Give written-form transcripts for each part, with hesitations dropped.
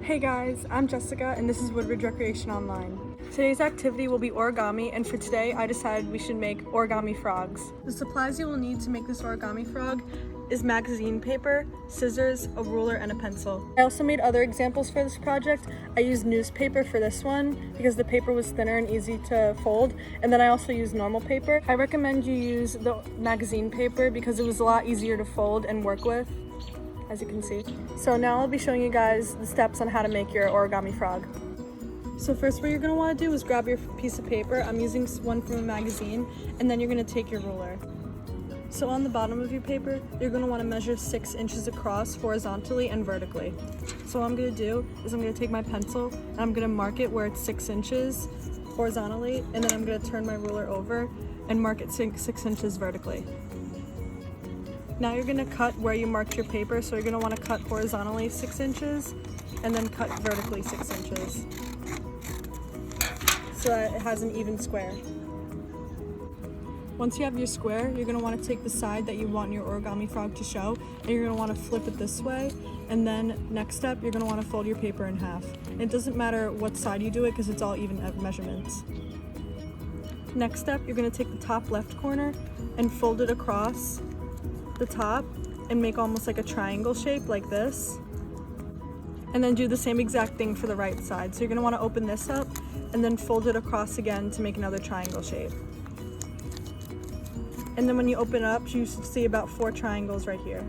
Hey guys, I'm Jessica and this is Woodbridge Recreation Online. Today's activity will be origami, and for today I decided we should make origami frogs. The supplies you will need to make this origami frog is magazine paper, scissors, a ruler, and a pencil. I also made other examples for this project. I used newspaper for this one because the paper was thinner and easy to fold, and then I also used normal paper. I recommend you use the magazine paper because it was a lot easier to fold and work with, as you can see. So now I'll be showing you guys the steps on how to make your origami frog. So first what you're going to want to do is grab your piece of paper. I'm using one from a magazine, and then you're going to take your ruler. So on the bottom of your paper, you're going to want to measure 6 inches across horizontally and vertically. So what I'm going to do is I'm going to take my pencil and I'm going to mark it where it's 6 inches horizontally, and then I'm going to turn my ruler over and mark it 6 inches vertically. Now you're going to cut where you marked your paper, so you're going to want to cut horizontally 6 inches and then cut vertically 6 inches so that it has an even square. Once you have your square, you're going to want to take the side that you want your origami frog to show, and you're going to want to flip it this way, and then next step you're going to want to fold your paper in half. And it doesn't matter what side you do it because it's all even measurements. Next step, you're going to take the top left corner and fold it across the top and make almost like a triangle shape like this, and then do the same exact thing for the right side. So you're going to want to open this up and then fold it across again to make another triangle shape. And then when you open it up, you should see about 4 triangles right here.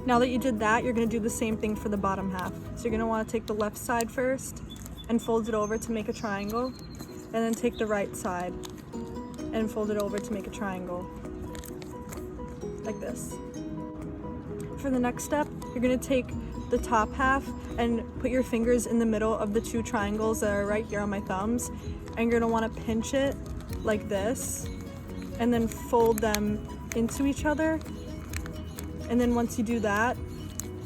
Now that you did that, you're going to do the same thing for the bottom half. So you're going to want to take the left side first and fold it over to make a triangle, and then take the right side and fold it over to make a triangle like this. For the next step, you're going to take the top half and put your fingers in the middle of the 2 triangles that are right here on my thumbs, and you're going to want to pinch it like this and then fold them into each other. And then once you do that,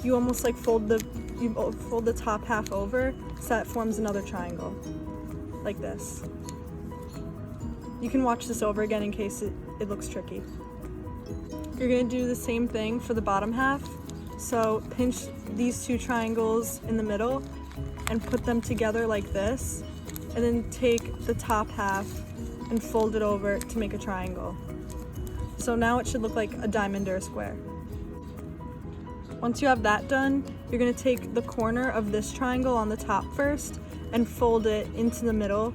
you almost like fold the top half over so that forms another triangle like this. You can watch this over again in case it looks tricky. You're going to do the same thing for the bottom half. So pinch these 2 triangles in the middle and put them together like this, and then take the top half and fold it over to make a triangle. So now it should look like a diamond or a square. Once you have that done, you're going to take the corner of this triangle on the top first and fold it into the middle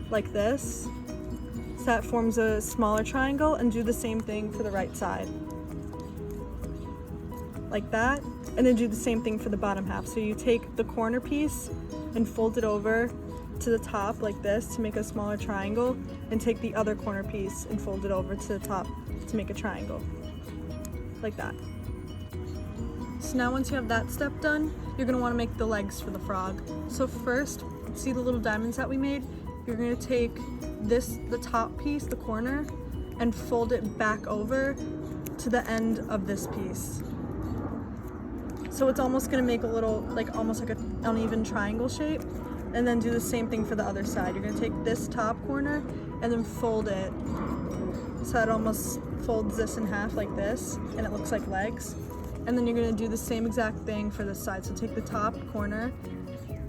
like this, so that forms a smaller triangle, and do the same thing for the right side like that, and then do the same thing for the bottom half. So you take the corner piece and fold it over to the top like this to make a smaller triangle, and take the other corner piece and fold it over to the top to make a triangle like that. So now once you have that step done, you're going to want to make the legs for the frog. So first, see the little diamonds that we made? You're going to take the top piece, the corner, and fold it back over to the end of this piece. So it's almost going to make a little, almost like an uneven triangle shape. And then do the same thing for the other side. You're going to take this top corner and then fold it so it almost folds this in half like this, and it looks like legs. And then you're going to do the same exact thing for this side. So take the top corner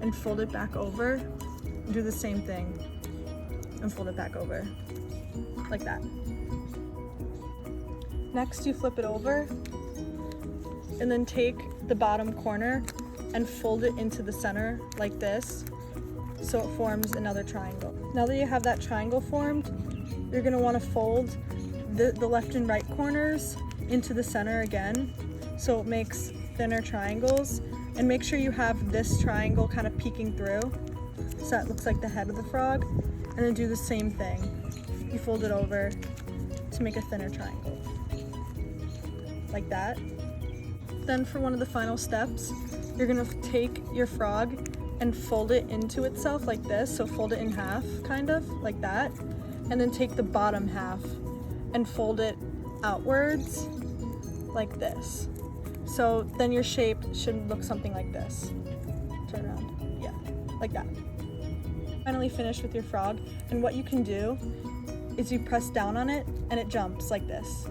and fold it back over, and do the same thing and fold it back over like that. Next, you flip it over and then take the bottom corner and fold it into the center like this, so it forms another triangle. Now that you have that triangle formed, you're going to want to fold the left and right corners into the center again, so it makes thinner triangles. And make sure you have this triangle kind of peeking through, so that looks like the head of the frog. And then do the same thing. You fold it over to make a thinner triangle like that. Then for one of the final steps, you're going to take your frog and fold it into itself like this. So fold it in half, kind of like that, and then take the bottom half and fold it outwards like this. So then your shape should look something like this. Turn around, yeah, like that. Finally finished with your frog, and what you can do is you press down on it and it jumps like this.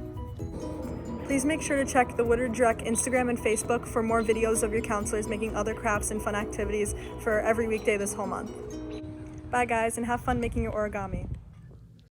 Please make sure to check the Woodard Direct Instagram and Facebook for more videos of your counselors making other crafts and fun activities for every weekday this whole month. Bye guys, and have fun making your origami.